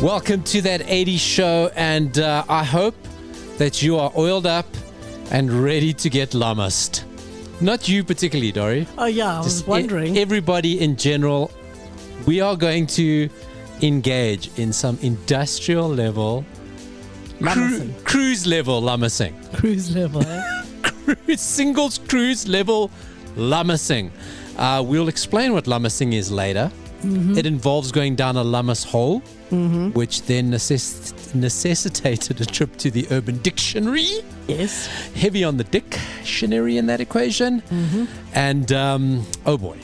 Welcome to that 80s show, and I hope that you are oiled up and ready to get Lamas. Not you particularly, Dory. Oh yeah, I was wondering. Everybody in general, we are going to engage in some industrial level, cruise level Lamasing. Cruise level, eh? Singles cruise level Lamasing. We'll explain what Lamasing is later. Mm-hmm. It involves going down a Lamas hole, which then necessitated a trip to the Urban Dictionary. Yes. Heavy on the dictionary in that equation. Mm-hmm. And oh boy.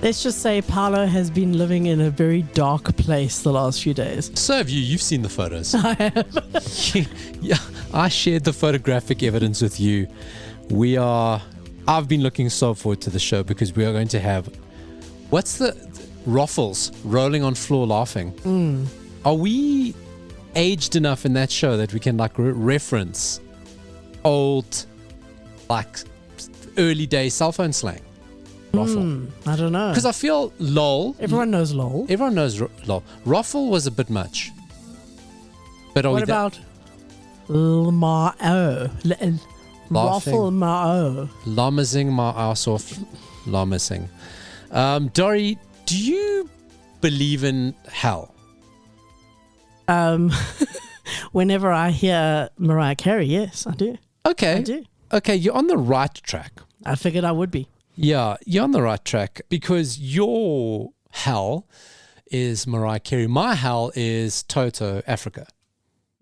Let's just say Paulo has been living in a very dark place the last few days. So have you. You've seen the photos. I have. Yeah, I shared the photographic evidence with you. I've been looking so forward to the show because we are going to have, what's the Ruffles rolling on floor laughing. Are we aged enough in that show that we can reference old, early day cell phone slang? Ruffle. I don't know. Because I feel lol. Everyone knows lol. Everyone knows lol. Ruffle was a bit much. But what about Ma'o? Ruffle Ma'o. Lamasing my ass off. Lamasing. Dory, do you believe in hell? Whenever I hear Mariah Carey, yes, I do. Okay. I do. Okay, you're on the right track. I figured I would be. Yeah, you're on the right track because your hell is Mariah Carey. My hell is Toto, Africa.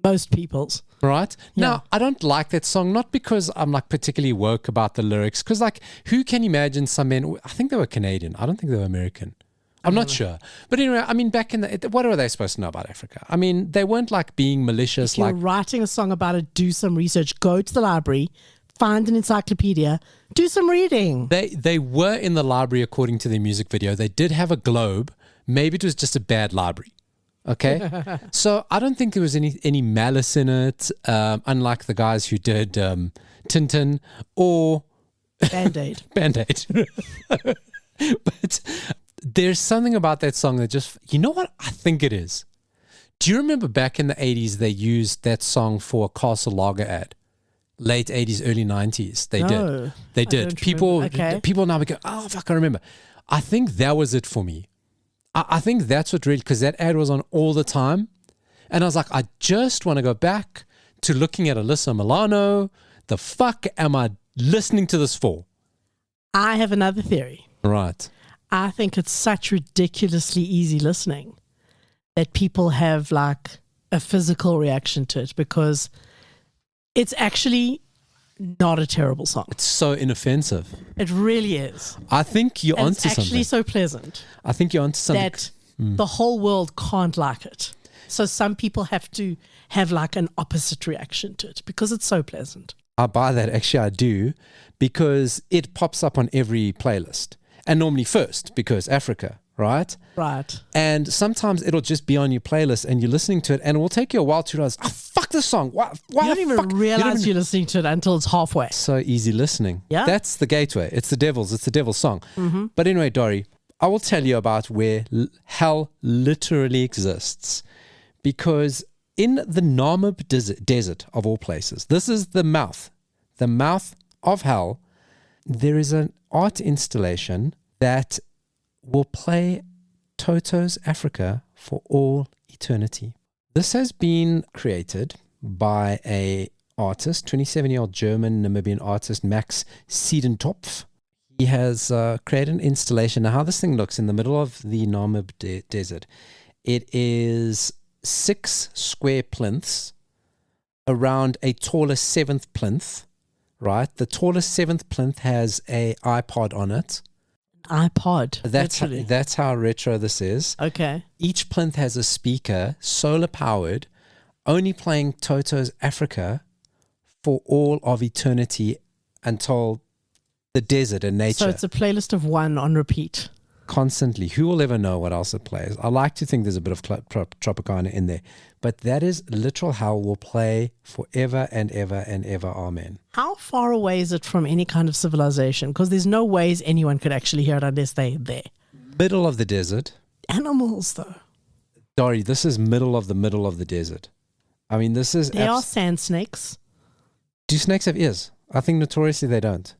Most people's. Right? Yeah. Now, I don't like that song, not because I'm particularly woke about the lyrics, because who can imagine some men, I think they were Canadian. I don't think they were American. I'm not sure. But anyway, I mean, back in what are they supposed to know about Africa? I mean, they weren't being malicious. If you're writing a song about it, do some research, go to the library, find an encyclopedia, do some reading. They were in the library according to their music video. They did have a globe. Maybe it was just a bad library. Okay? So I don't think there was any malice in it, unlike the guys who did Tintin or Band-Aid. Band-Aid. But there's something about that song that just, you know what I think it is? Do you remember back in the 80s they used that song for a Castle Lager ad? Late 80s, early 90s. They did. People now go, oh, fuck, I remember. I think that was it for me. I think that's what really, because that ad was on all the time. And I was like, I just want to go back to looking at Alyssa Milano. The fuck am I listening to this for? I have another theory. Right. I think it's such ridiculously easy listening that people have a physical reaction to it because it's actually not a terrible song. It's so inoffensive. It really is. I think you're onto something. It's actually so pleasant. I think you're onto something. That the whole world can't like it. So some people have to have an opposite reaction to it because it's so pleasant. I buy that. Actually, I do, because it pops up on every playlist. And normally first, because Africa, right? Right. And sometimes it'll just be on your playlist and you're listening to it and it will take you a while to realize, oh, fuck this song. Why you don't even realize you're listening to it until it's halfway. So easy listening. Yeah. That's the gateway. It's the devil's song. Mm-hmm. But anyway, Dory, I will tell you about where hell literally exists, because in the Namib Desert of all places, this is the mouth of hell. There is an art installation that will play Toto's Africa for all eternity. This has been created by a artist, 27-year-old German Namibian artist, Max Siedentopf. He has created an installation. Now, how this thing looks in the middle of the Namib Desert, it is 6 square plinths around a taller 7th plinth. Right, the tallest 7th plinth has a iPod on it. iPod. That's how retro this is. Okay. Each plinth has a speaker, solar powered, only playing Toto's Africa for all of eternity until the desert and nature. So it's a playlist of one on repeat. Constantly. Who will ever know what else it plays? I like to think there's a bit of Tropicana in there. But that is literal hell, will play forever and ever and ever. Amen. How far away is it from any kind of civilization? Because there's no ways anyone could actually hear it unless they're there. Middle of the desert. Animals, though. Dory, this is middle of the desert. I mean, this is... They are sand snakes. Do snakes have ears? I think notoriously they don't.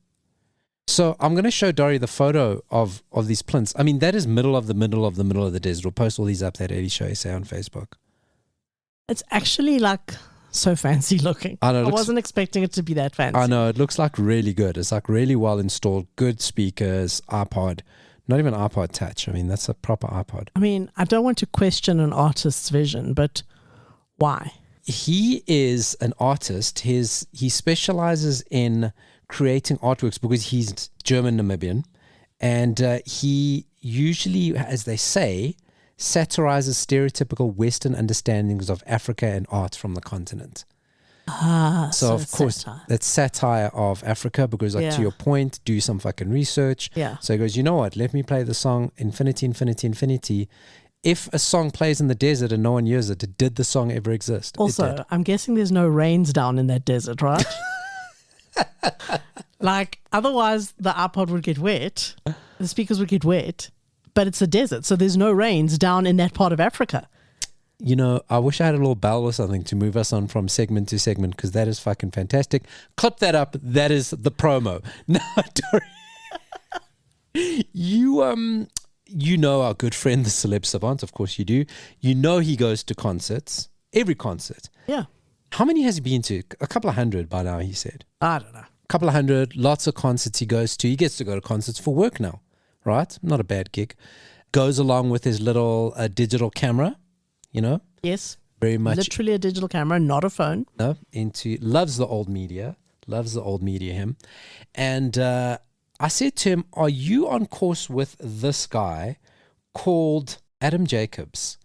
So I'm going to show Dory the photo of these plinths. I mean, that is middle of the desert. We'll post all these up that Eddie Show essay on Facebook. It's actually like so fancy looking. I know. I wasn't expecting it to be that fancy. I know. It looks like really good. It's like really well installed, good speakers, iPod. Not even iPod Touch. I mean, that's a proper iPod. I mean, I don't want to question an artist's vision, but why? He is an artist. He specializes in creating artworks because he's German Namibian, and he usually, as they say, satirizes stereotypical Western understandings of Africa and art from the continent. So of course, satire. That's satire of Africa because, to your point, do some fucking research. Yeah. So he goes, you know what? Let me play the song Infinity, Infinity, Infinity. If a song plays in the desert and no one hears it, did the song ever exist? Also, I'm guessing there's no rains down in that desert, right? Like, otherwise the iPod would get wet, the speakers would get wet, but it's a desert, so there's no rains down in that part of Africa. You know, I wish I had a little bell or something to move us on from segment to segment because that is fucking fantastic. Clip that up. That is the promo. No, Dory. You know our good friend, the Celeb Savant. Of course you do. You know he goes to concerts. Every concert. Yeah. How many has he been to? A couple of hundred by now, he said. I don't know. A couple of hundred. Lots of concerts he goes to. He gets to go to concerts for work now. Right? Not a bad gig. Goes along with his little digital camera. You know? Yes. Very much. Literally a digital camera, not a phone. No, loves the old media. Loves the old media, him. And I said to him, are you on course with this guy called Adam Jacobs,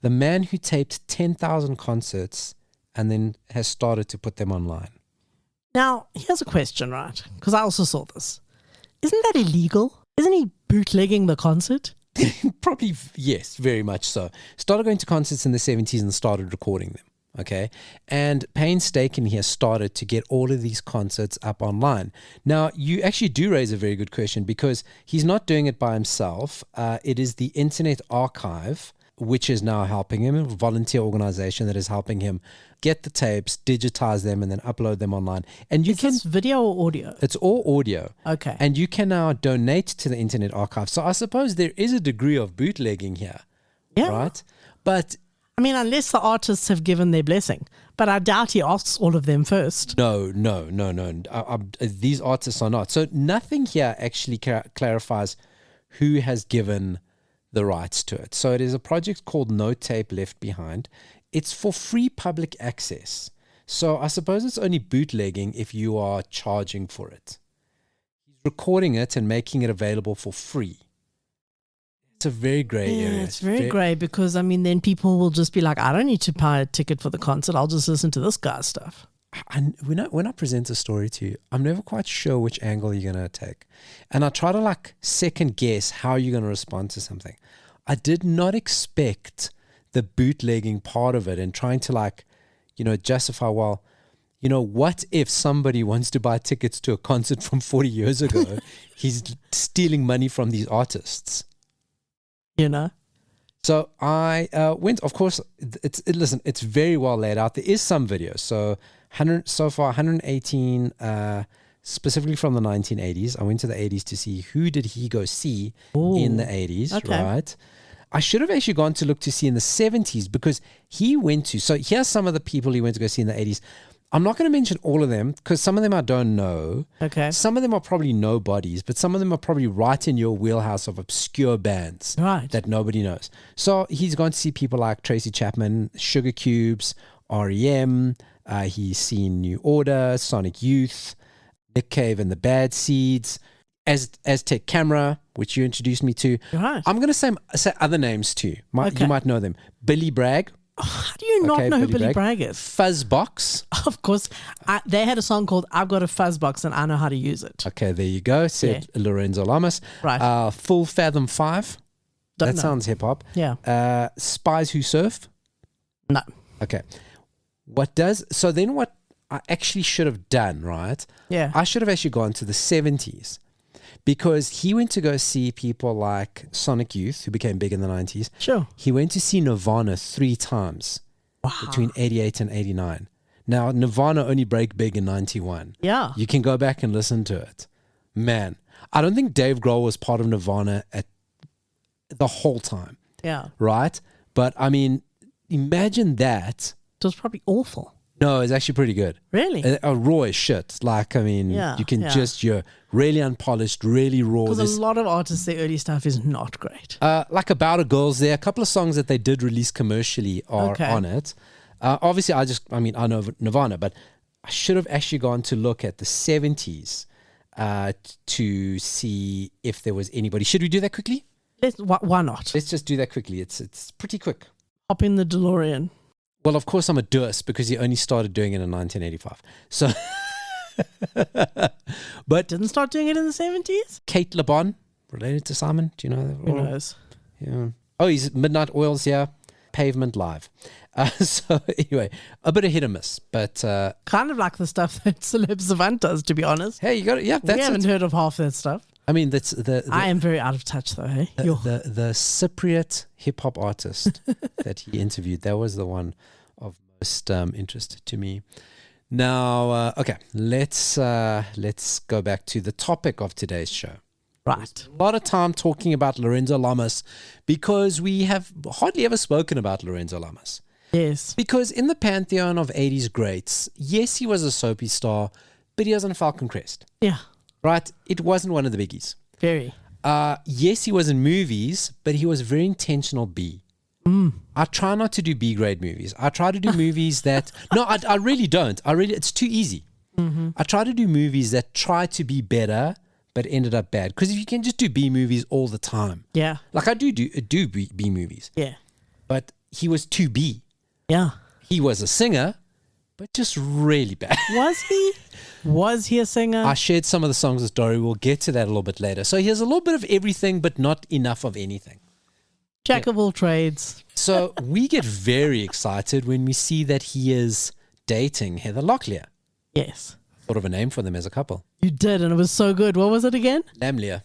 the man who taped 10,000 concerts and then has started to put them online? Now, here's a question, right? Because I also saw this. Isn't that illegal? Isn't he bootlegging the concert? Probably, yes, very much so. Started going to concerts in the 70s and started recording them, okay? And painstakingly has started to get all of these concerts up online. Now, you actually do raise a very good question because he's not doing it by himself. It is the Internet Archive, which is now helping him, a volunteer organization that is helping him get the tapes, digitize them, and then upload them online. And Is this video or audio? It's all audio. Okay. And you can now donate to the Internet Archive. So I suppose there is a degree of bootlegging here. Yeah. Right? But I mean, unless the artists have given their blessing. But I doubt he asks all of them first. No. These artists are not. So nothing here actually clarifies who has given the rights to it. So it is a project called No Tape Left Behind. It's for free public access. So I suppose it's only bootlegging if you are charging for it. He's recording it and making it available for free. It's a very grey area. It's very grey because, I mean, then people will just be like, I don't need to buy a ticket for the concert. I'll just listen to this guy's stuff. And when I present a story to you, I'm never quite sure which angle you're going to take. And I try to second guess how you're going to respond to something. I did not expect the bootlegging part of it and trying to justify, well, what if somebody wants to buy tickets to a concert from 40 years ago? He's stealing money from these artists. So I went, of course, it's very well laid out. There is some videos. So 118, specifically from the 1980s. I went to the 80s to see who did he go see in the 80s, okay. Right? I should have actually gone to look to see in the 70s because he went to, so here's some of the people he went to go see in the 80s. I'm not going to mention all of them because some of them I don't know. Okay. Some of them are probably nobodies, but some of them are probably right in your wheelhouse of obscure bands that nobody knows. So he's gone to see people like Tracy Chapman, Sugar Cubes, R.E.M. He's seen New Order, Sonic Youth, Nick Cave and the Bad Seeds, Aztec Camera, which you introduced me to. Right. I'm going to say other names too. You might know them. Billy Bragg. Oh, how do you not know who Billy Bragg is? Fuzzbox. Of course. They had a song called I've Got a Fuzzbox and I Know How to Use It. Okay, there you go. Said Lorenzo Lamas. Right. Full Fathom 5. That sounds hip-hop. Yeah. Spies Who Surf. No. Okay. What I actually should have done, right? Yeah. I should have actually gone to the 70s because he went to go see people like Sonic Youth, who became big in the 90s. Sure. He went to see Nirvana 3 times between 88 and 89. Now, Nirvana only broke big in 91. Yeah. You can go back and listen to it. Man, I don't think Dave Grohl was part of Nirvana at the whole time. Yeah. Right? But, I mean, imagine that. It was probably awful. No, it's actually pretty good. Really? Raw as shit. Like, I mean, you can you're really unpolished, really raw. Because a lot of artists, their early stuff is not great. Like About a Girl's there. A couple of songs that they did release commercially are on it. Obviously, I know Nirvana, but I should have actually gone to look at the 70s to see if there was anybody. Should we do that quickly? Why not? Let's just do that quickly. It's pretty quick. Hop in the DeLorean. Well, of course, I'm a dus because he only started doing it in 1985. So, but Didn't start doing it in the 70s? Kate LeBon, related to Simon. Do you know that? Who knows? Yeah. Oh, he's Midnight Oils, yeah. Pavement Live. So anyway, a bit of hit and miss, but kind of like the stuff that Celeb Savant does, to be honest. Hey, you got it. Yeah, we haven't heard of half that stuff. I mean, that's the I am very out of touch, though. Hey, the Cypriot hip hop artist that he interviewed. That was the one of most interest to me. Now, okay, let's go back to the topic of today's show. Right. A lot of time talking about Lorenzo Lamas because we have hardly ever spoken about Lorenzo Lamas. Yes. Because in the pantheon of 80s greats, yes, he was a soapy star, but he was on Falcon Crest. Yeah. Right? It wasn't one of the biggies. Very. Yes, he was in movies, but he was very intentional B. I try not to do B-grade movies. I try to do movies that... No, I really don't. It's too easy. Mm-hmm. I try to do movies that try to be better, but ended up bad. Because if you can just do B movies all the time. Yeah. Like I do B movies. Yeah. But he was too B. Yeah. He was a singer, but just really bad. Was he? Was he a singer? I shared some of the songs with Dory. We'll get to that a little bit later. So he has a little bit of everything, but not enough of anything. Jack of all trades. So we get very excited when we see that he is dating Heather Locklear. Yes. Thought of a name for them as a couple. You did, and it was so good. What was it again? Lamlear.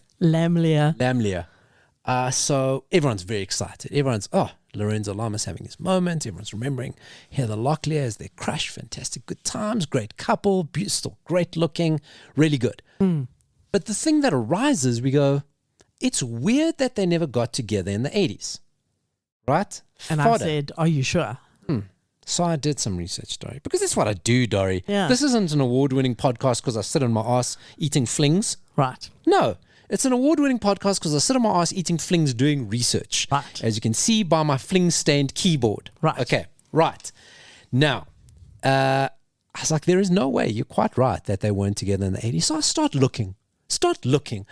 So everyone's very excited. Everyone's, Lorenzo Lamas having his moment. Everyone's remembering Heather Locklear as their crush. Fantastic, good times, great couple, still great looking, really good. But the thing that arises, we go, it's weird that they never got together in the 80s. Right? And I said, are you sure? So I did some research, Dory, because that's what I do, Dory. Yeah. This isn't an award-winning podcast because I sit on my ass eating flings. Right. No, it's an award-winning podcast because I sit on my ass eating flings doing research. Right. As you can see by my fling-stained keyboard. Right. Okay, right. Now, I was like, there is no way. You're quite right that they weren't together in the 80s. So I start looking.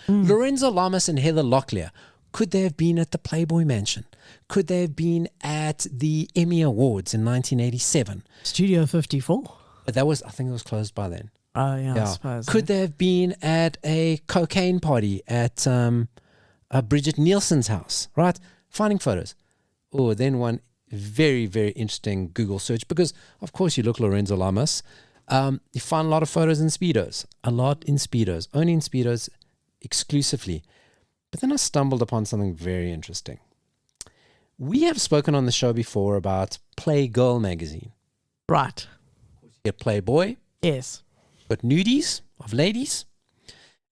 Lorenzo Lamas and Heather Locklear. Could they have been at the Playboy Mansion? Could they have been at the Emmy Awards in 1987? Studio 54. But I think it was closed by then. Oh, yeah. I suppose. Could they have been at a cocaine party at Bridget Nielsen's house, right? Finding photos. Oh, then one very, very interesting Google search because, of course, you look Lorenzo Lamas. You find a lot of photos in Speedos. Only in Speedos exclusively. But then I stumbled upon something very interesting. We have spoken on the show before about Playgirl magazine. Right. You get Playboy. Yes. But nudies of ladies.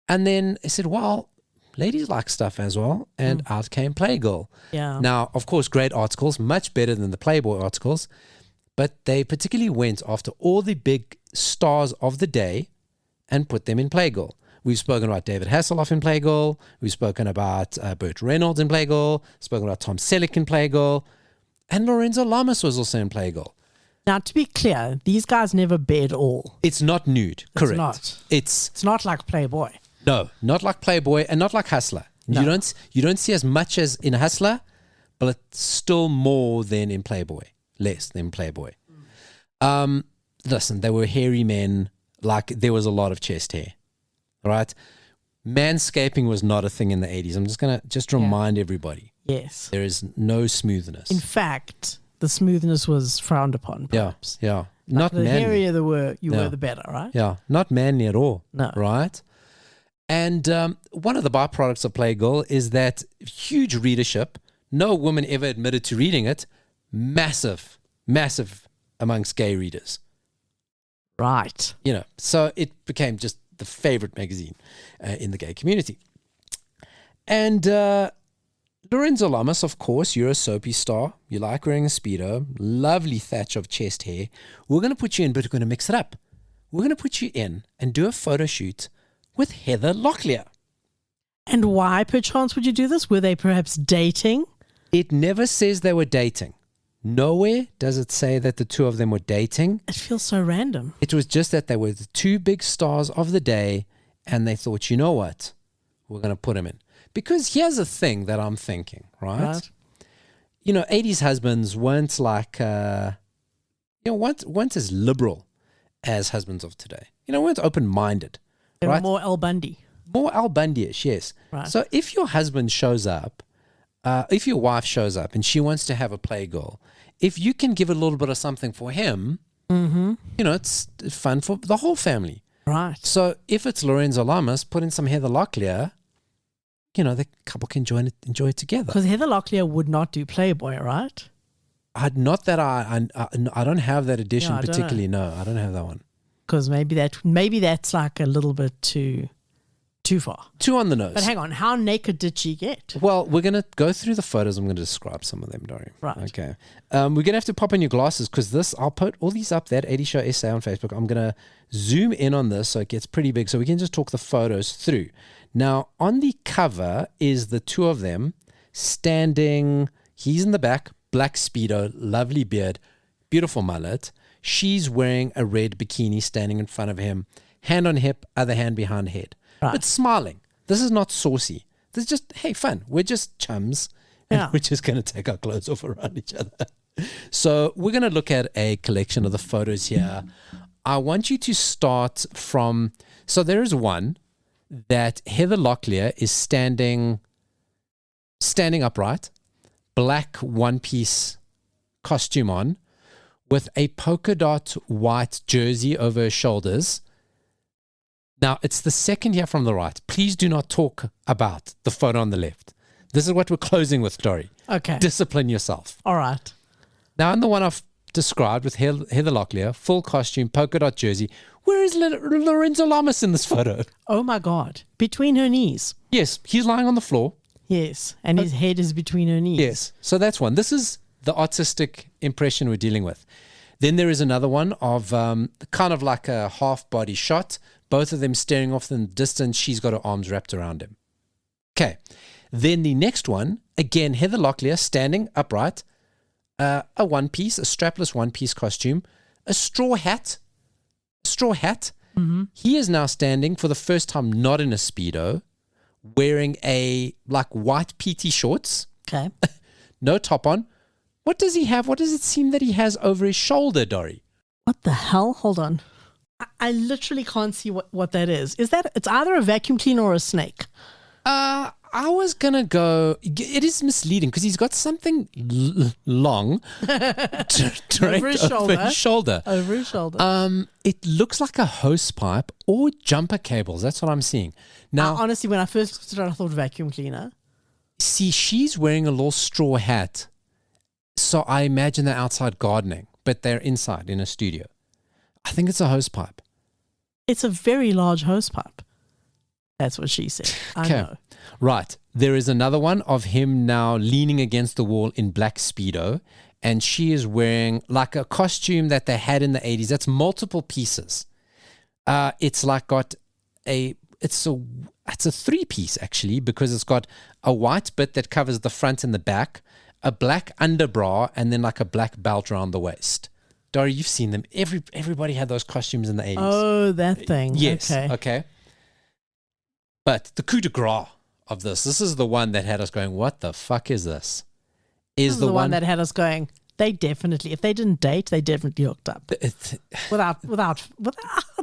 And then I said, well, ladies like stuff as well. And out came Playgirl. Yeah. Now, of course, great articles, much better than the Playboy articles. But they particularly went after all the big stars of the day and put them in Playgirl. We've spoken about David Hasselhoff in Playgirl. We've spoken about Burt Reynolds in Playgirl. Spoken about Tom Selleck in Playgirl. And Lorenzo Lamas was also in Playgirl. Now, to be clear, these guys never bared all. It's not nude, correct? It's not. It's not like Playboy. No, not like Playboy and not like Hustler. No. You don't see as much as in Hustler, but it's still more than in Playboy. Less than Playboy. Listen, they were hairy men. Like, there was a lot of chest hair. Right? Manscaping was not a thing in the 80s. I'm just going to remind everybody. Yes. There is no smoothness. In fact, the smoothness was frowned upon, perhaps. Yeah. Like not the manly. hairier you were, the better, right? Yeah. Not manly at all. No. Right? And one of the byproducts of Playgirl is that huge readership. No woman ever admitted to reading it. Massive amongst gay readers. Right. So it became just the favorite magazine in the gay community. And Lorenzo Lamas, of course, you're a soapy star. You like wearing a Speedo. Lovely thatch of chest hair. We're going to put you in, but we're going to mix it up. We're going to put you in and do a photo shoot with Heather Locklear. And why, perchance, would you do this? Were they perhaps dating? It never says they were dating. Nowhere does it say that the two of them were dating. It feels so random. It was just that they were the two big stars of the day, and they thought, you know what? We're going to put them in. Because here's the thing that I'm thinking, right? 80s husbands weren't like, weren't as liberal as husbands of today. Weren't open-minded. They right? were more Al Bundy. More Al Bundy-ish, yes. Right. So if your husband shows up, if your wife shows up and she wants to have a Playgirl, if you can give a little bit of something for him, it's fun for the whole family. Right. So if it's Lorenzo Lamas, put in some Heather Locklear, the couple can enjoy it together. Because Heather Locklear would not do Playboy, right? Not that I don't have that edition particularly. No, I don't have that one. Because maybe that's like a little bit too far. Too on the nose. But hang on, how naked did she get? Well, we're going to go through the photos. I'm going to describe some of them, Dory. Right. Okay. We're going to have to pop in your glasses because I'll put all these up, that 80 Show essay on Facebook. I'm going to zoom in on this so it gets pretty big so we can just talk the photos through. Now, on the cover is the two of them standing. He's in the back, black Speedo, lovely beard, beautiful mullet. She's wearing a red bikini standing in front of him, hand on hip, other hand behind head. Right. But smiling. This is not saucy. This is just, hey, fun. We're just chums. And we're just going to take our clothes off around each other. So we're going to look at a collection of the photos here. I want you to start from, so there is one that Heather Locklear is standing upright, black one-piece costume on, with a polka dot white jersey over her shoulders. Now, it's the second here from the right. Please do not talk about the photo on the left. This is what we're closing with, Dory. Okay. Discipline yourself. All right. Now, in the one I've described with Heather Locklear, full costume, polka dot jersey, where is Lorenzo Lamas in this photo? Oh, my God. Between her knees. Yes, he's lying on the floor. Yes, and his head is between her knees. Yes, so that's one. This is the artistic impression we're dealing with. Then there is another one of kind of like a half-body shot, both of them staring off in the distance. She's got her arms wrapped around him. Okay. Then the next one, again, Heather Locklear standing upright, a one-piece, a strapless one-piece costume, a straw hat. Mm-hmm. He is now standing for the first time not in a Speedo, wearing a like white PT shorts. Okay. No top on. What does he have? What does it seem that he has over his shoulder, Dory? What the hell? Hold on. I literally can't see what that is. It's either a vacuum cleaner or a snake? I was going to go, it is misleading because he's got something long over his shoulder. Over his shoulder. It looks like a hose pipe or jumper cables. That's what I'm seeing. Now, honestly, when I first looked at it, I thought vacuum cleaner. See, she's wearing a little straw hat. So I imagine they're outside gardening, but they're inside in a studio. I think it's a hose pipe. It's a very large hose pipe. That's what she said. I know. Right. There is another one of him now leaning against the wall in black Speedo, and she is wearing like a costume that they had in the 80s. That's multiple pieces. It's like got it's a three-piece actually, because it's got a white bit that covers the front and the back, a black underbra, and then like a black belt around the waist. Dory, you've seen them. Everybody had those costumes in the 80s. Oh, that thing. Yes. Okay. But the coup de grace of this is the one that had us going, what the fuck is this? Is the one that had us going, they definitely, if they didn't date, they definitely hooked up. Without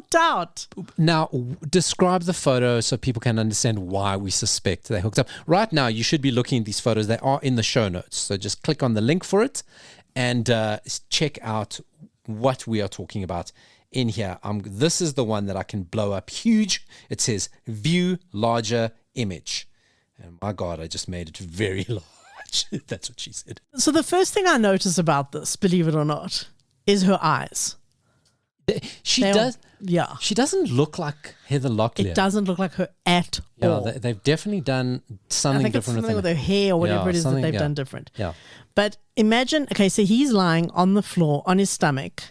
doubt. Now, describe the photo so people can understand why we suspect they hooked up. Right now, you should be looking at these photos. They are in the show notes. So just click on the link for it and check out what we are talking about in here. This is the one that I can blow up huge. It says view larger image. And my God, I just made it very large. That's what she said. So the first thing I notice about this, believe it or not, is her eyes. She does. Yeah. She doesn't look like Heather Locklear. It doesn't look like her at all. They've definitely done something I think different it's something with her hair or whatever it is that they've done different. Yeah. But imagine, okay, so he's lying on the floor on his stomach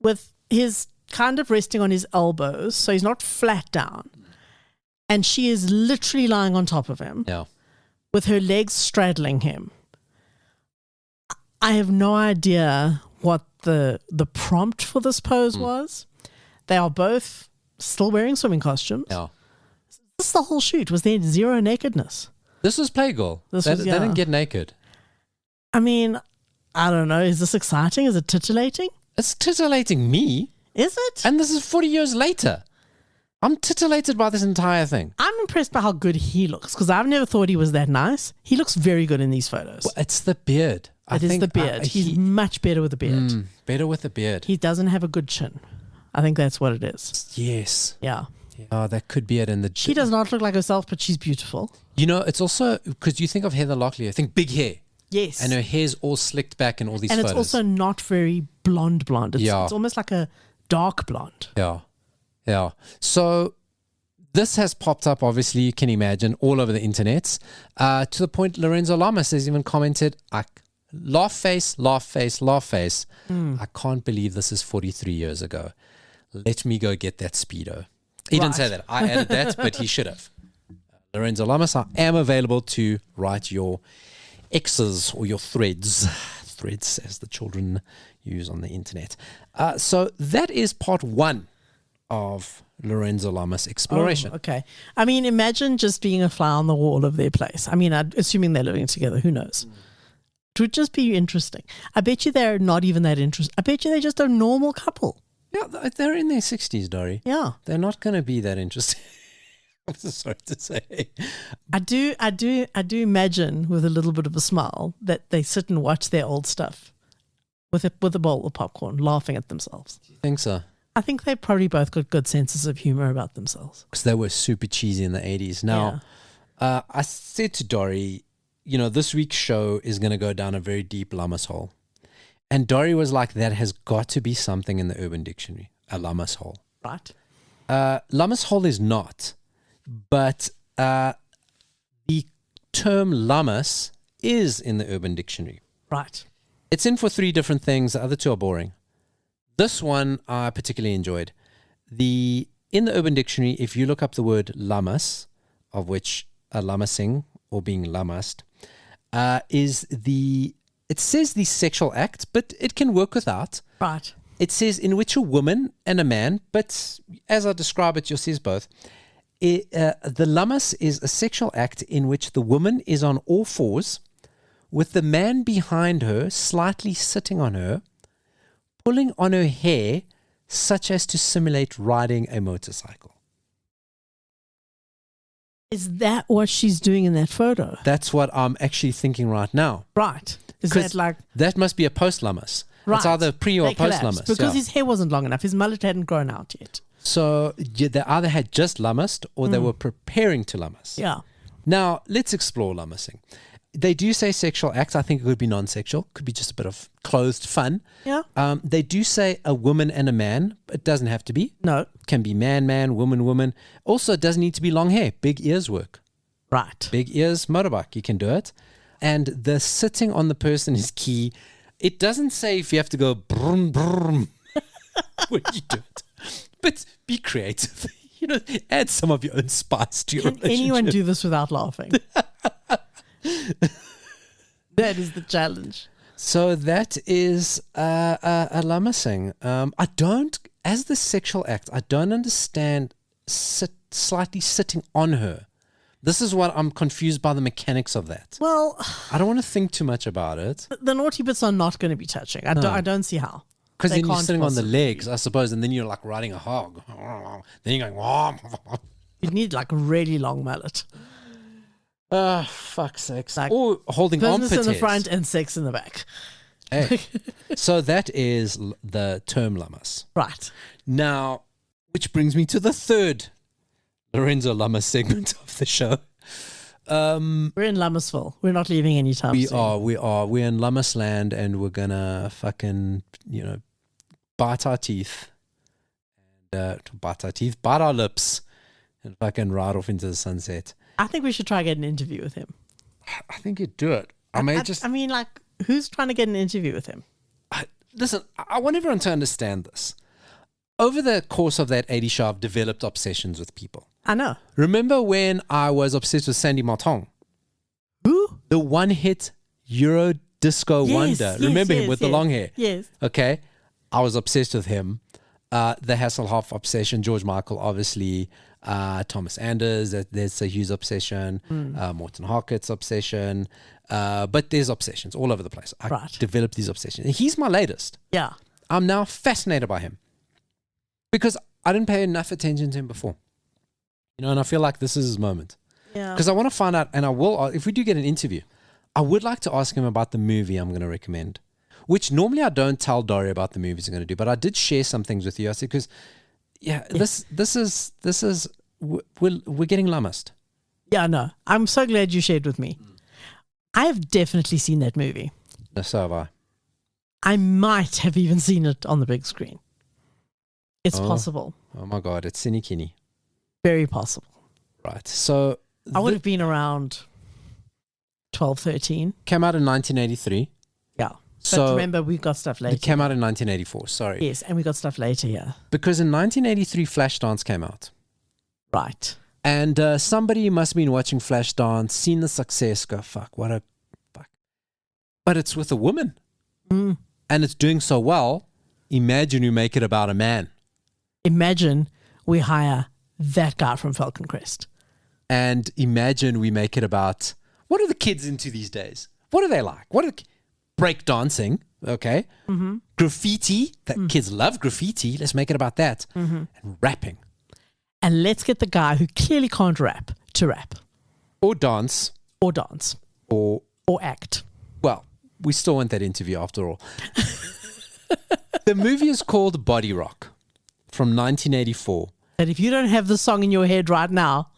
with his kind of resting on his elbows, so he's not flat down. And she is literally lying on top of him with her legs straddling him. I have no idea what the prompt for this pose was. They are both still wearing swimming costumes. Yeah. This is the whole shoot. Was there zero nakedness? This was Playgirl. They didn't get naked. I mean, I don't know. Is this exciting? Is it titillating? It's titillating me. Is it? And this is 40 years later. I'm titillated by this entire thing. I'm impressed by how good he looks because I've never thought he was that nice. He looks very good in these photos. Well, it's the beard. It is the beard. He's much better with the beard. Better with the beard. He doesn't have a good chin. I think that's what it is. Yes. Yeah. Oh, that could be it. She does not look like herself, but she's beautiful. You know, it's also because you think of Heather Locklear, think big hair. Yes. And her hair's all slicked back in all these photos. photos. And it's also not very blonde. It's almost like a dark blonde. Yeah. Yeah. So this has popped up, obviously, you can imagine, all over the internet. To the point Lorenzo Lamas has even commented, laugh face, laugh face, laugh face. I can't believe this is 43 years ago. Let me go get that Speedo. He didn't say that. I added that, but he should have. Lorenzo Lamas, I am available to write your X's or your threads. Threads, as the children use on the internet. So that is part one of Lorenzo Lamas' exploration. Oh, okay. I mean, imagine just being a fly on the wall of their place. I mean, assuming they're living together, who knows? It would just be interesting. I bet you they're not even that interesting. I bet you they're just a normal couple. Yeah, they're in their 60s, Dory. Yeah. They're not going to be that interesting. I'm so sorry to say. I do imagine with a little bit of a smile that they sit and watch their old stuff with a bowl of popcorn, laughing at themselves. Do you think so? I think they probably both got good senses of humor about themselves. Because they were super cheesy in the 80s. Now, I said to Dory, you know, this week's show is going to go down a very deep Lamas hole. And Dory was like, that has got to be something in the Urban Dictionary, a Lamas hole. Right. Lamas hole is not, but the term Lamas is in the Urban Dictionary. Right. It's in for three different things. The other two are boring. This one I particularly enjoyed. In the Urban Dictionary, if you look up the word lamas, of which a lamasing or being lamast, it says the sexual act, but it can work without. Right. It says in which a woman and a man, but as I describe it, you'll see both. The lamas is a sexual act in which the woman is on all fours, with the man behind her slightly sitting on her, pulling on her hair such as to simulate riding a motorcycle. Is that what she's doing in that photo? That's what I'm actually thinking right now. Right. Is that like... That must be a post-Lamas. Right. It's either pre or post-Lamas. Because his hair wasn't long enough. His mullet hadn't grown out yet. So they either had just Lamas or they were preparing to Lamas. Yeah. Now, let's explore Lamasing. They do say sexual act. I think it could be non-sexual. Could be just a bit of clothed fun. Yeah. They do say a woman and a man. It doesn't have to be. No. Can be man, woman, woman. Also, it doesn't need to be long hair. Big ears work. Right. Big ears, motorbike. You can do it. And the sitting on the person is key. It doesn't say if you have to go brum, brum when you do it. But be creative. You know, add some of your own spice to your relationship. Can anyone do this without laughing? That is the challenge. So that is a lamasing. I don't, as the sexual act, I don't understand slightly sitting on her. This is what I'm confused by the mechanics of that. Well, I don't want to think too much about it. The naughty bits are not going to be touching. I don't see how. Because then you're sitting on the legs, I suppose, and then you're like riding a hog. Then you're going, you'd need like a really long mallet. Fuck's sakes. Like or holding armpit business in the hairs. front and sex in the back. Hey. So that is the term Lamas. Right. Now, which brings me to the third Lorenzo Lamas segment of the show. We're in Lamasville. We're not leaving anytime soon. We are. We're in Lamas land, and we're gonna fucking, bite our teeth. Bite our lips, and fucking ride off into the sunset. I think we should try to get an interview with him. I think you'd do it. I mean, like, who's trying to get an interview with him? Listen, I want everyone to understand this. Over the course of that 80 show, I've developed obsessions with people. I know. Remember when I was obsessed with Sandy Martin? Who? The one-hit Euro disco wonder. Remember him with the long hair? Yes. Okay. I was obsessed with him. The Hasselhoff obsession, George Michael, obviously, Thomas Anders, there's a Hughes obsession, Morton Harkett's obsession, but there's obsessions all over the place. I developed these obsessions. And he's my latest. Yeah. I'm now fascinated by him because I didn't pay enough attention to him before. And I feel like this is his moment. Yeah. Because I want to find out, and I will, if we do get an interview, I would like to ask him about the movie I'm going to recommend. Which normally I don't tell Dory about the movies I'm going to do, but I did share some things with you. I said, because, this is we're getting Lamased. Yeah, no. I'm so glad you shared with me. I have definitely seen that movie. So have I. I might have even seen it on the big screen. It's possible. Oh my God, it's Sinikini. Very possible. Right. So I would have been around 12, 13. Came out in 1983. Yeah. So but remember, we got stuff later. It came out in 1984, sorry. Yes, and we got stuff later, yeah. Because in 1983, Flashdance came out. Right. And somebody must have been watching Flashdance, seen the success, go, fuck. But it's with a woman. Mm. And it's doing so well, imagine you make it about a man. Imagine we hire that guy from Falcon Crest. And imagine we make it about, what are the kids into these days? What are they like? Breakdancing, okay? Mm-hmm. Graffiti, kids love graffiti. Let's make it about that. Mm-hmm. And rapping. And let's get the guy who clearly can't rap to rap. Or dance. Or dance. Or act. Well, we still want that interview after all. The movie is called Body Rock from 1984. And if you don't have the song in your head right now,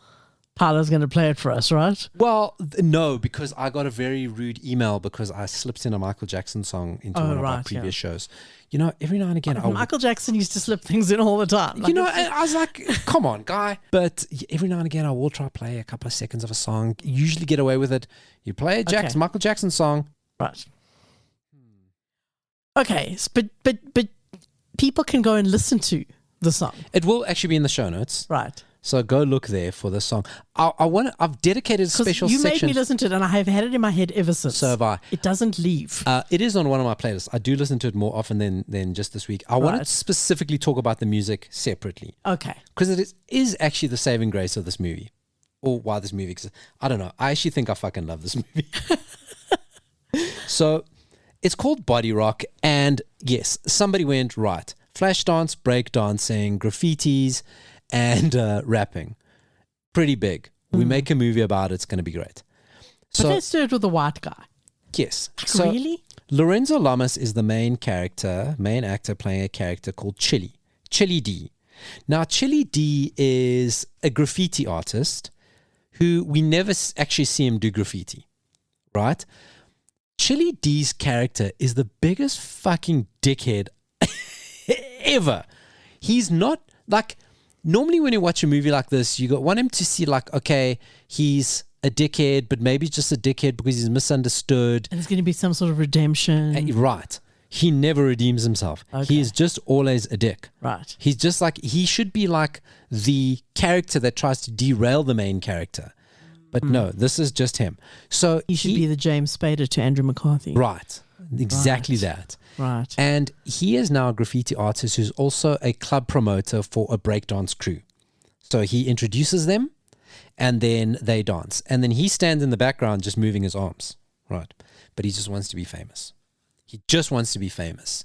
Paulo's going to play it for us, right? Well, no, because I got a very rude email because I slipped in a Michael Jackson song into one of our previous shows. Every now and again... Michael Jackson used to slip things in all the time. I was like, come on, guy. But every now and again, I will try to play a couple of seconds of a song. Usually get away with it. You play a Michael Jackson song. Right. Okay, but people can go and listen to the song. It will actually be in the show notes. Right. So go look there for the song. I've dedicated a special section. You made me listen to it, and I have had it in my head ever since. So have I. It doesn't leave. It is on one of my playlists. I do listen to it more often than just this week. I want to specifically talk about the music separately. Okay. Because it is actually the saving grace of this movie. Or why this movie exists. I don't know. I actually think I fucking love this movie. So it's called Body Rock. And yes, somebody went, right, Flashdance, breakdancing, graffitis, and rapping. Pretty big. We make a movie about it. It's going to be great. But let's do it with a white guy. Yes. Really? Lorenzo Lamas is the main actor playing a character called Chili D. Now, Chili D is a graffiti artist who we never actually see him do graffiti, right? Chili D's character is the biggest fucking dickhead ever. He's not like... Normally when you watch a movie like this, you want him to see like, okay, he's a dickhead, but maybe just a dickhead because he's misunderstood. And there's going to be some sort of redemption. Right. He never redeems himself. Okay. He is just always a dick. Right. He's just like, he should be like the character that tries to derail the main character. But no, this is just him. So he should be the James Spader to Andrew McCarthy. Right. Exactly that. Right. And he is now a graffiti artist who's also a club promoter for a breakdance crew. So he introduces them and then they dance. And then he stands in the background just moving his arms. Right. But he just wants to be famous. He just wants to be famous.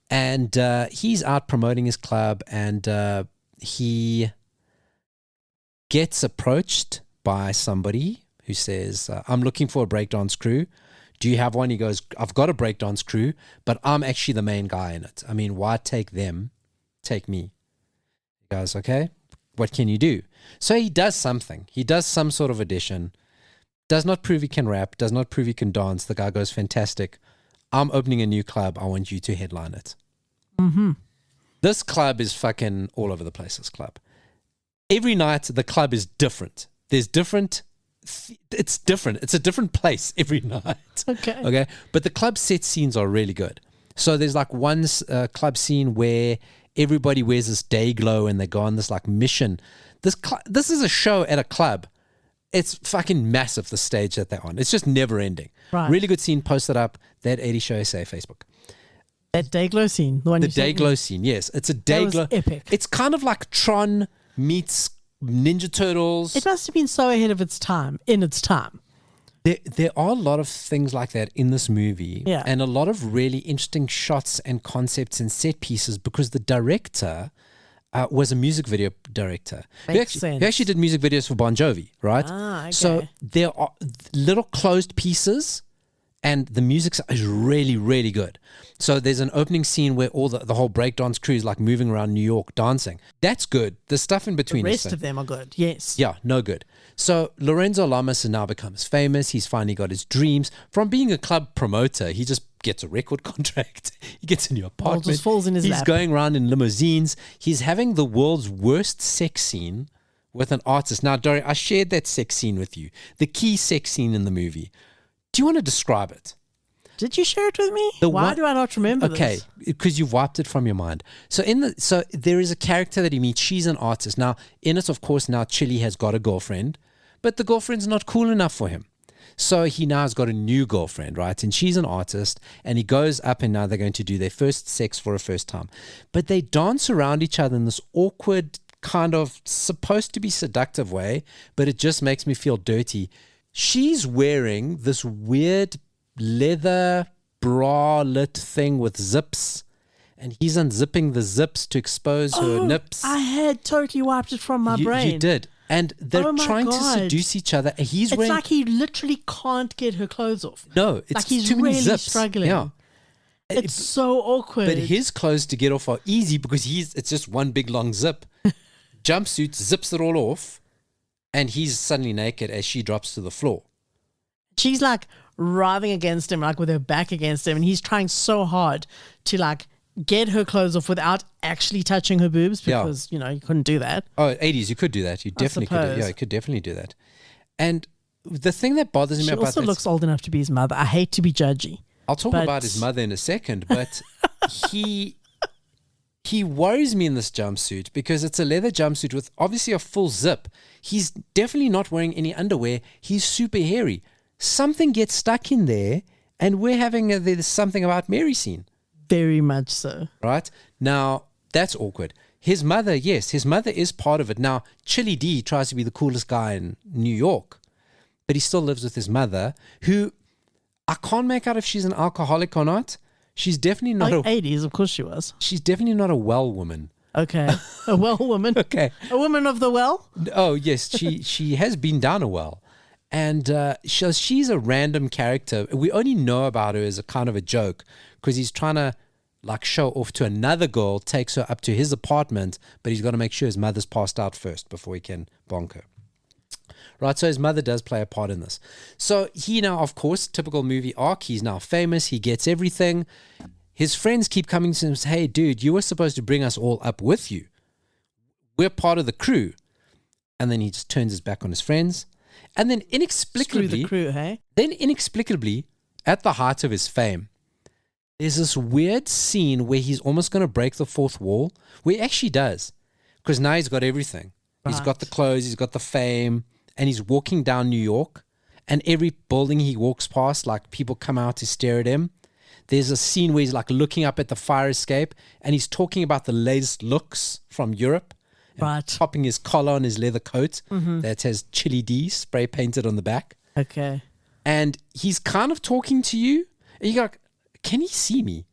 And he's out promoting his club and he gets approached by somebody who says, I'm looking for a breakdance crew. do you have one? He goes, I've got a breakdance crew, but I'm actually the main guy in it. I mean, why take them? Take me. He goes, okay, what can you do? So he does something. He does some sort of audition. Does not prove he can rap. Does not prove he can dance. The guy goes, fantastic. I'm opening a new club. I want you to headline it. Mm-hmm. This club is fucking all over the place, this club. Every night, the club is different. There's different... It's different. It's a different place every night. Okay. But the club set scenes are really good. So there's like one club scene where everybody wears this day glow and they go on this like mission. This is a show at a club. It's fucking massive, the stage that they're on. It's just never ending. Right. Really good scene posted up. That 80 Show SA Facebook. That day glow scene. The day glow scene, yes. It's a day glow. Epic. It's kind of like Tron meets Ninja Turtles. It must have been so ahead of its time, in its time. There are a lot of things like that in this movie, yeah. And a lot of really interesting shots and concepts and set pieces because the director was a music video director. Makes sense. He actually did music videos for Bon Jovi, right? Okay. So there are little closed pieces and the music is really, really good. So there's an opening scene where all the whole breakdance crew is like moving around New York dancing. That's good. The stuff in between. The rest of them are good, yes. Yeah, no good. So Lorenzo Lamas now becomes famous. He's finally got his dreams. From being a club promoter, he just gets a record contract. He gets a new apartment. All just falls in his lap. He's going around in limousines. He's having the world's worst sex scene with an artist. Now, Dory, I shared that sex scene with you. The key sex scene in the movie. Do you want to describe it? Did you share it with me? Why do I not remember this? Okay, because you've wiped it from your mind. So there is a character that he meets. She's an artist. Now, in it, of course, now Chili has got a girlfriend, but the girlfriend's not cool enough for him. So he now has got a new girlfriend, right? And she's an artist, and he goes up, and now they're going to do their first sex for a first time. But they dance around each other in this awkward, kind of supposed to be seductive way, but it just makes me feel dirty. She's wearing this weird leather bralette thing with zips, and he's unzipping the zips to expose her nips. I had totally wiped it from my brain. You did. And they're trying to seduce each other. It's like he literally can't get her clothes off. No, it's like he's too many really zips. struggling. Yeah. It's so awkward. But his clothes to get off are easy because it's just one big long zip. Jumpsuit zips it all off, and he's suddenly naked as she drops to the floor. She's like writhing against him, like with her back against him, and he's trying so hard to like get her clothes off without actually touching her boobs because, you couldn't do that. Oh, 80s, you could do that. You definitely could. Yeah, you could definitely do that. And the thing that bothers me about that... She also looks old enough to be his mother. I hate to be judgy. I'll talk about his mother in a second, but he worries me in this jumpsuit because it's a leather jumpsuit with obviously a full zip. He's definitely not wearing any underwear. He's super hairy. Something gets stuck in there, and we're having there's something about Mary scene. Very much so. Right? Now, that's awkward. His mother, yes, his mother is part of it. Now, Chili D tries to be the coolest guy in New York, but he still lives with his mother, who I can't make out if she's an alcoholic or not. She's definitely not 80s, of course she was. She's definitely not a well woman. Okay. A well woman. Okay. A woman of the well? Oh, yes. She has been down a well. And she's a random character. We only know about her as a kind of a joke because he's trying to like show off to another girl, takes her up to his apartment, but he's got to make sure his mother's passed out first before he can bonk her. Right, so his mother does play a part in this. So he now, of course, typical movie arc, he's now famous, he gets everything. His friends keep coming to him and say, hey, dude, you were supposed to bring us all up with you. We're part of the crew. And then he just turns his back on his friends. And then inexplicably, screw the crew, hey? Then inexplicably, at the height of his fame, there's this weird scene where he's almost going to break the fourth wall, where he actually does, because now he's got everything. Right. He's got the clothes, he's got the fame, and he's walking down New York, and every building he walks past, like people come out to stare at him. There's a scene where he's like looking up at the fire escape, and he's talking about the latest looks from Europe. Right. Popping his collar on his leather coat that has Chili D spray painted on the back. Okay. And he's kind of talking to you, and you go, can he see me?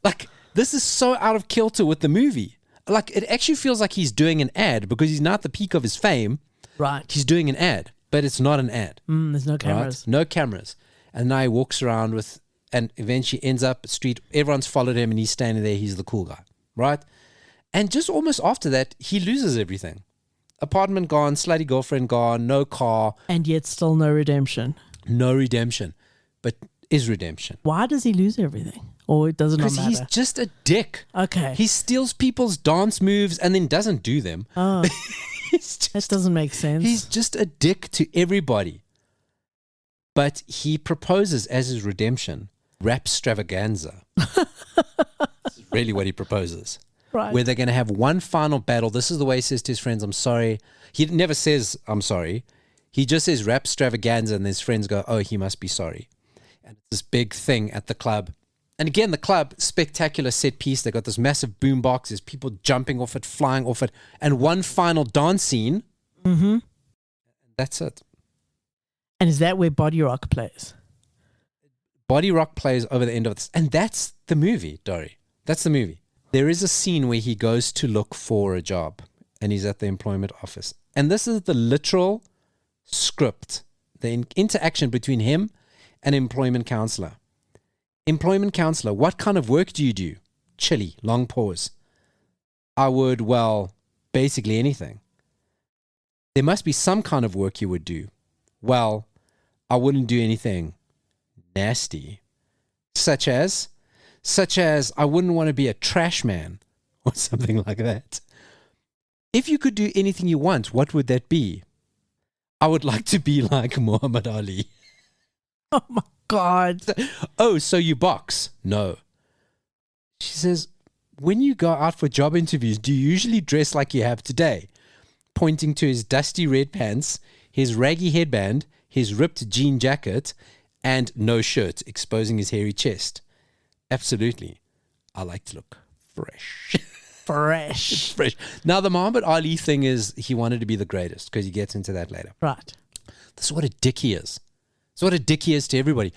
Like, this is so out of kilter with the movie. Like, it actually feels like he's doing an ad because he's not at the peak of his fame. Right. He's doing an ad, but it's not an ad. There's no cameras. Right? No cameras. And now he walks around with, and eventually ends up street. Everyone's followed him and he's standing there. He's the cool guy, right? And just almost after that, he loses everything. Apartment gone, slutty girlfriend gone, no car. And yet still no redemption. No redemption, but is redemption. Why does he lose everything? Or does it not matter? Because he's just a dick. Okay. He steals people's dance moves and then doesn't do them. Oh, that doesn't make sense. He's just a dick to everybody. But he proposes as his redemption, rap extravaganza. This is really what he proposes. Right. Where they're going to have one final battle. This is the way he says to his friends, I'm sorry. He never says, I'm sorry. He just says rap extravaganza, and his friends go, oh, he must be sorry. And it's this big thing at the club. And again, the club, spectacular set piece. They got this massive boom box. There's people jumping off it, flying off it. And one final dance scene. Mm-hmm. That's it. And is that where Body Rock plays? Body Rock plays over the end of this. And that's the movie, Dory. That's the movie. There is a scene where he goes to look for a job. And he's at the employment office. And this is the literal script. The interaction between him and employment counselor. Employment counselor, what kind of work do you do? Chilly, long pause. I would, well, basically anything. There must be some kind of work you would do. Well, I wouldn't do anything nasty. Such as I wouldn't want to be a trash man or something like that. If you could do anything you want, what would that be? I would like to be like Muhammad Ali. Oh my God. Oh, so you box? No. She says, when you go out for job interviews, do you usually dress like you have today? Pointing to his dusty red pants, his raggy headband, his ripped jean jacket, and no shirt, exposing his hairy chest. Absolutely. I like to look fresh. Fresh. Fresh. Now, the Muhammad Ali thing is he wanted to be the greatest, because he gets into that later. Right. This is what a dick he is. It's what a dick he is to everybody.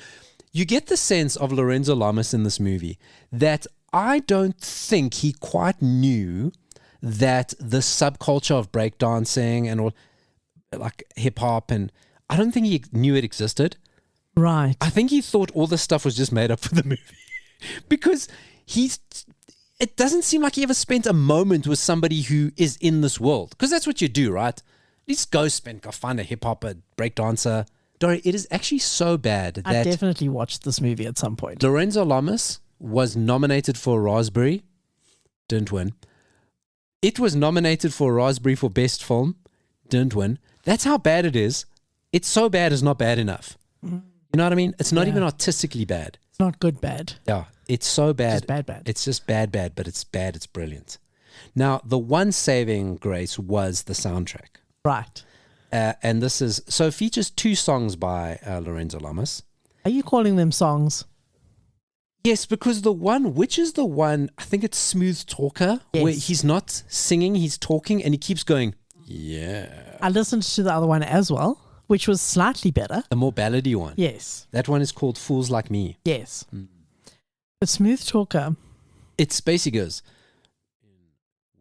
You get the sense of Lorenzo Lamas in this movie that I don't think he quite knew that the subculture of breakdancing and all, like hip hop, and I don't think he knew it existed. Right. I think he thought all this stuff was just made up for the movie because it doesn't seem like he ever spent a moment with somebody who is in this world, because that's what you do, right? You just go find a hip hopper, breakdancer. Dory, it is actually so bad that I definitely watched this movie at some point. Lorenzo Lamas was nominated for a Raspberry, didn't win. It was nominated for a Raspberry for Best Film, didn't win. That's how bad it is. It's so bad it's not bad enough. You know what I mean? It's not even artistically bad. It's not good bad. Yeah, it's so bad. It's just bad. It's just bad, but it's bad, it's brilliant. Now, the one saving grace was the soundtrack. Right. And this is, so it features 2 songs by Lorenzo Lamas. Are you calling them songs? Yes, because which is the one, I think it's Smooth Talker, yes, where he's not singing, he's talking, and he keeps going, yeah. I listened to the other one as well, which was slightly better. The more ballady one. Yes. That one is called Fools Like Me. Yes. But Smooth Talker. It's basically goes,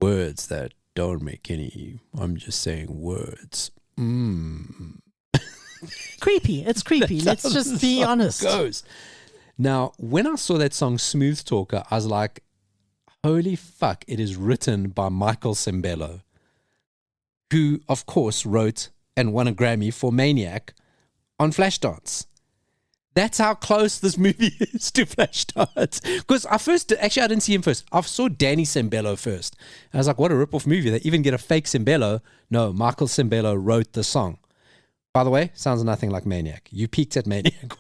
words that don't make any, I'm just saying words. Creepy. It's creepy. Let's just be honest. Goes. Now, when I saw that song Smooth Talker, I was like, holy fuck, it is written by Michael Sembello, who, of course, wrote and won a Grammy for Maniac on Flashdance. That's how close this movie is to Flashdance. Because I didn't see him first. I saw Danny Sembello first. I was like, what a rip-off movie. They even get a fake Sembello. No, Michael Sembello wrote the song. By the way, sounds nothing like Maniac. You peaked at Maniac.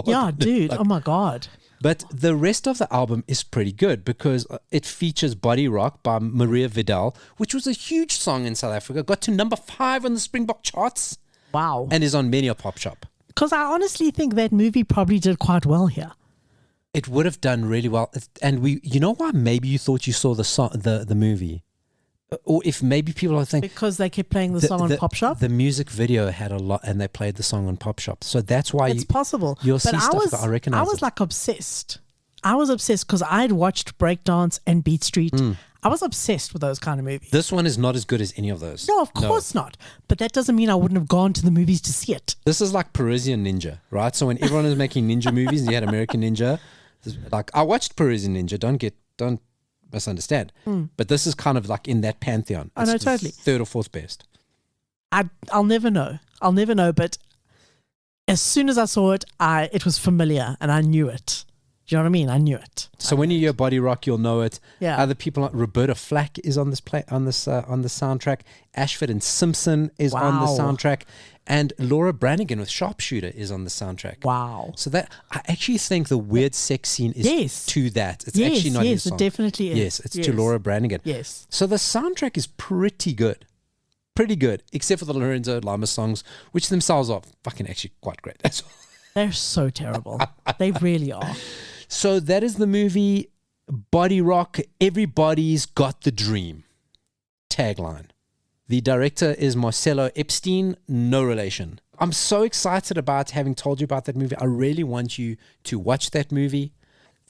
Yeah, dude. Oh, my God. But the rest of the album is pretty good because it features Body Rock by Maria Vidal, which was a huge song in South Africa. Got to number 5 on the Springbok charts. Wow. And is on many a pop shop. Because I honestly think that movie probably did quite well here. It would have done really well. And you know why maybe you thought you saw the movie? Or if maybe people are thinking... Because they kept playing the song on Pop Shop? The music video had a lot, and they played the song on Pop Shop. So that's why it's possible. You'll see stuff that I recognize. I was like obsessed. I was obsessed because I had watched Breakdance and Beat Street. I was obsessed with those kind of movies. This one is not as good as any of those. No, of course not. But that doesn't mean I wouldn't have gone to the movies to see it. This is like Parisian Ninja, right? So when everyone is making ninja movies and you had American Ninja, like I watched Parisian Ninja, don't misunderstand. But this is kind of like in that pantheon. I know, totally. Third or fourth best. I'll never know. But as soon as I saw it, it was familiar and I knew it. Do you know what I mean? I knew it. So when you hear Body Rock, you'll know it. Yeah. Other people like Roberta Flack is on this on the soundtrack. Ashford and Simpson is on the soundtrack, and Laura Branigan with Sharpshooter is on the soundtrack. Wow. So that I actually think the weird sex scene is to that. It's actually not his song. It definitely is. Yes, it's to Laura Branigan. Yes. So the soundtrack is pretty good. Pretty good, except for the Lorenzo Lamas songs, which themselves are fucking actually quite great as well. They're so terrible. They really are. So that is the movie Body Rock, Everybody's Got the Dream. Tagline. The director is Marcelo Epstein, no relation. I'm so excited about having told you about that movie. I really want you to watch that movie.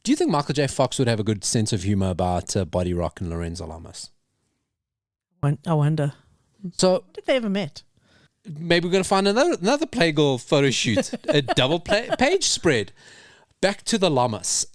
Do you think Michael J. Fox would have a good sense of humor about Body Rock and Lorenzo Lamas? I wonder. So, what if they ever met? Maybe we're going to find another Playgirl Photoshoot, a double page spread. Back to the Lamas.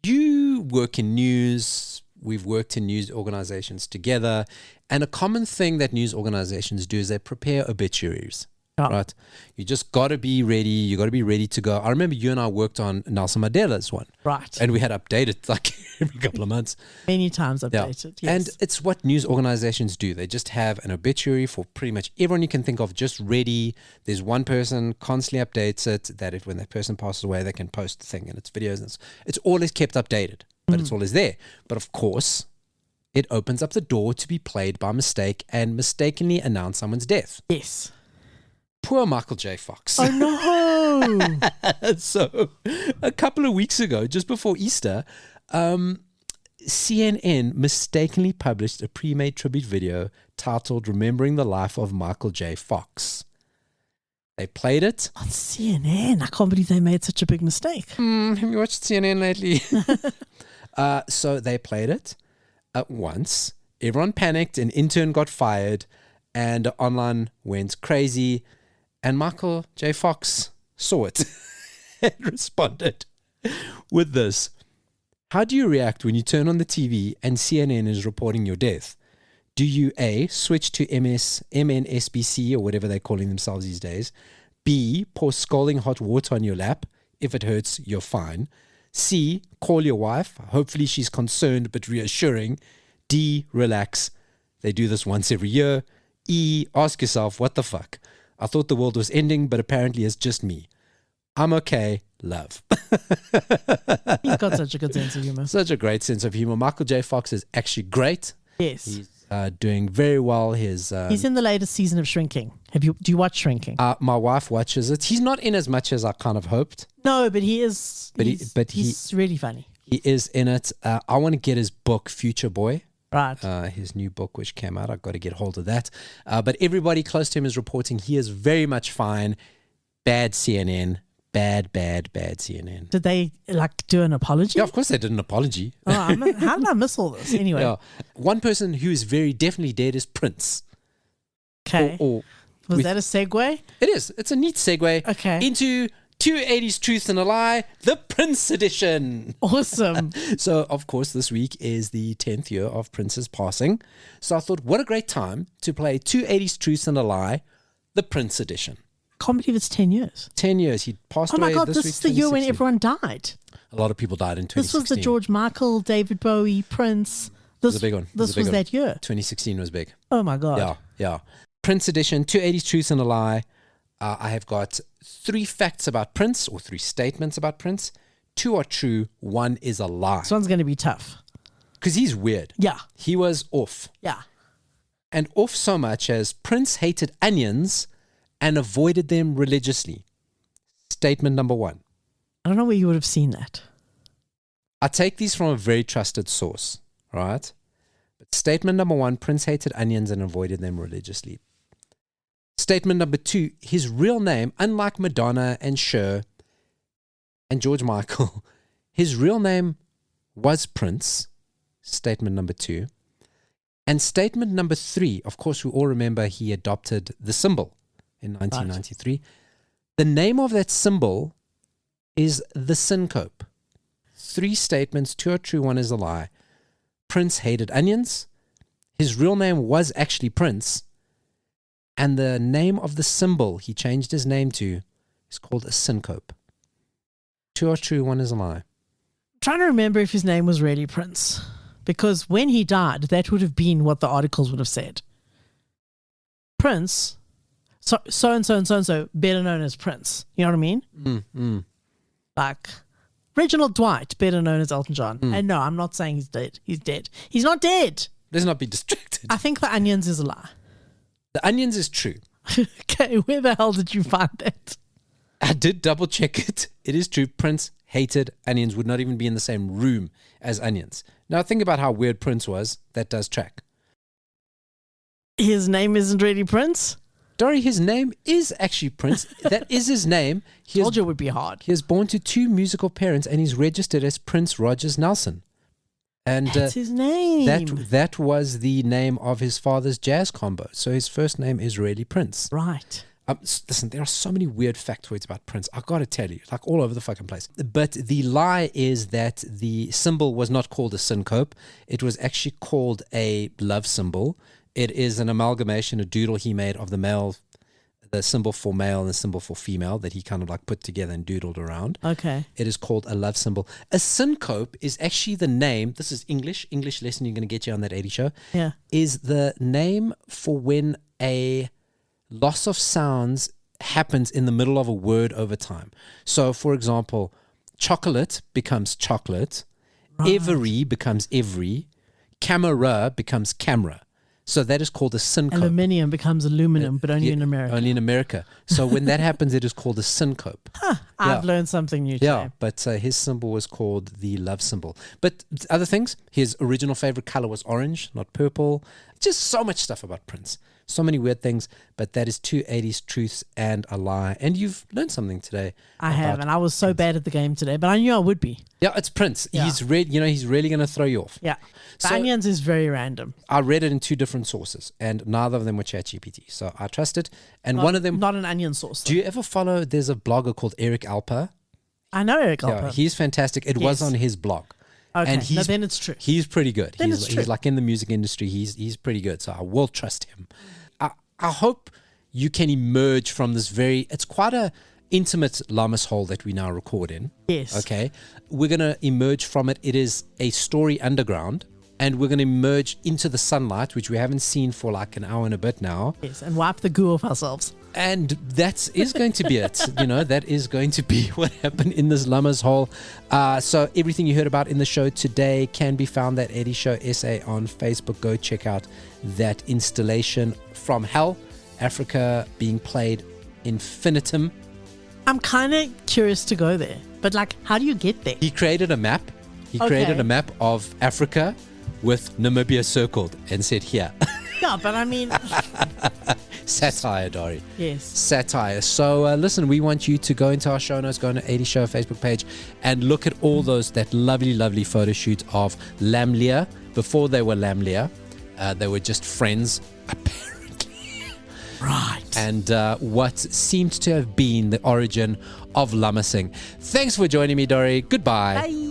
You work in news. We've worked in news organizations together. And a common thing that news organizations do is they prepare obituaries. Oh. Right? You just got to be ready. You got to be ready to go. I remember you and I worked on Nelson Mandela's one. Right. And we had updated like every couple of months. Many times updated, yes. And it's what news organizations do. They just have an obituary for pretty much everyone you can think of just ready. There's one person constantly updates it that if when that person passes away, they can post the thing and it's videos. And it's always kept updated, but it's always there. But of course, it opens up the door to be played by mistake and mistakenly announce someone's death. Yes. Poor Michael J. Fox. Oh, no. So, a couple of weeks ago, just before Easter, CNN mistakenly published a pre-made tribute video titled Remembering the Life of Michael J. Fox. They played it. On CNN? I can't believe they made such a big mistake. Have you watched CNN lately? So, they played it at once. Everyone panicked. An intern got fired. And online went crazy. And Michael J. Fox saw it and responded with this. How do you react when you turn on the TV and CNN is reporting your death? Do you A, switch to MNSBC or whatever they're calling themselves these days? B, pour scalding hot water on your lap? If it hurts, you're fine. C, call your wife. Hopefully she's concerned but reassuring. D, relax. They do this once every year. E, ask yourself, what the fuck? I thought the world was ending, but apparently it's just me. I'm okay. Love. He's got such a good sense of humor. Such a great sense of humor. Michael J. Fox is actually great. Yes. He's doing very well. He's in the latest season of Shrinking. Do you watch Shrinking? My wife watches it. He's not in as much as I kind of hoped. No, but he is. He's really funny. He is in it. I want to get his book, Future Boy. Right. His new book, which came out. I've got to get hold of that. But everybody close to him is reporting he is very much fine. Bad CNN. Bad CNN. Did they do an apology? Yeah, of course they did an apology. Oh, how did I miss all this? Anyway. Yeah. One person who is very definitely dead is Prince. Okay. Was that a segue? It is. It's a neat segue into 280s Truth and a Lie, the Prince edition. Awesome. So, of course, this week is the 10th year of Prince's passing. So I thought, what a great time to play 280s Truth and a Lie, the Prince edition. Can't believe it's 10 years. 10 years. He passed away. Oh my God, this is the year when everyone died. A lot of people died in 2016. This was the George Michael, David Bowie, Prince. This was a big one. This was that year. 2016 was big. Oh my God. Yeah. Prince edition, 280s Truth and a Lie. I have got 3 facts about Prince, or 3 statements about Prince. 2 are true, 1 is a lie. This one's going to be tough. Because he's weird. Yeah. He was off. Yeah. And off so much as Prince hated onions and avoided them religiously. Statement number 1. I don't know where you would have seen that. I take these from a very trusted source, right? But statement number 1, Prince hated onions and avoided them religiously. Statement number 2, his real name, unlike Madonna and Cher and George Michael, his real name was Prince, statement number 2. And statement number 3, of course, we all remember he adopted the symbol in 1993. Right. The name of that symbol is the syncope. 3 statements, 2 are true, 1 is a lie. Prince hated onions. His real name was actually Prince. And the name of the symbol he changed his name to is called a syncope. 2 are true, 1 is a lie. I'm trying to remember if his name was really Prince. Because when he died, that would have been what the articles would have said. Prince, so-and-so and so-and-so, better known as Prince. You know what I mean? Like Reginald Dwight, better known as Elton John. And no, I'm not saying he's dead. He's dead. He's not dead. Let's not be distracted. I think the onions is a lie. The onions is true. Okay, where the hell did you find that? I did double check it. It is true. Prince hated onions, would not even be in the same room as onions. Now think about how weird Prince was. That does track. His name isn't really Prince? Dory, his name is actually Prince. That is his name. Told you it would be hard. He was born to 2 musical parents and he's registered as Prince Rogers Nelson. And that's his name. That was the name of his father's jazz combo. So his first name is really Prince. Right. Listen, there are so many weird factoids about Prince. I got to tell you, like all over the fucking place. But the lie is that the symbol was not called a syncope. It was actually called a love symbol. It is an amalgamation, a doodle he made of the symbol for male and the symbol for female that he kind of like put together and doodled around. Okay. It is called a love symbol. A syncope is actually the name. This is English lesson you're going to get you on that 80 show. Yeah. Is the name for when a loss of sounds happens in the middle of a word over time. So, for example, chocolate becomes chocolate. Right. Every becomes every. Camera becomes camera. So that is called a syncope. Aluminium becomes aluminum, but only in America. Only in America. So when that happens, it is called a syncope. I've learned something new today. Yeah, but his symbol was called the love symbol. But other things, his original favorite color was orange, not purple. Just so much stuff about Prince. So many weird things, but that is 2 80s truths and a lie. And you've learned something today. I have, and I was so bad at the game today, but I knew I would be. Yeah, it's Prince. Yeah. He's really going to throw you off. Yeah. The onions is very random. I read it in 2 different sources, and neither of them were ChatGPT. So I trust it. And one of them... Not an onion source. Do you ever follow... There's a blogger called Eric Alper. I know Eric Alper. Yeah, he's fantastic. It was on his blog. Okay, and then it's true. He's pretty good. Then He's like in the music industry. He's pretty good. So I will trust him. I hope you can emerge from this it's quite a intimate Lamas hole that we now record in. Yes. Okay. We're going to emerge from it. It is a story underground, and we're going to emerge into the sunlight, which we haven't seen for like an hour and a bit now. Yes, and wipe the goo off ourselves. And that is going to be it. That is going to be what happened in this Lamas hole. So everything you heard about in the show today can be found at Eddie Show SA on Facebook. Go check out that installation from hell, Africa being played infinitum. I'm kind of curious to go there, but like, how do you get there? He created a map. Created a map of Africa with Namibia circled and said here. Yeah, but I mean... Satire, Dory. Yes. Satire. So listen, we want you to go into our show notes, go on the 80 Show Facebook page and look at all that lovely, lovely photo shoot of Locklear. Before they were Locklear, they were just friends, apparently. Right. And what seemed to have been the origin of Lamasing. Thanks for joining me, Dory. Goodbye. Bye.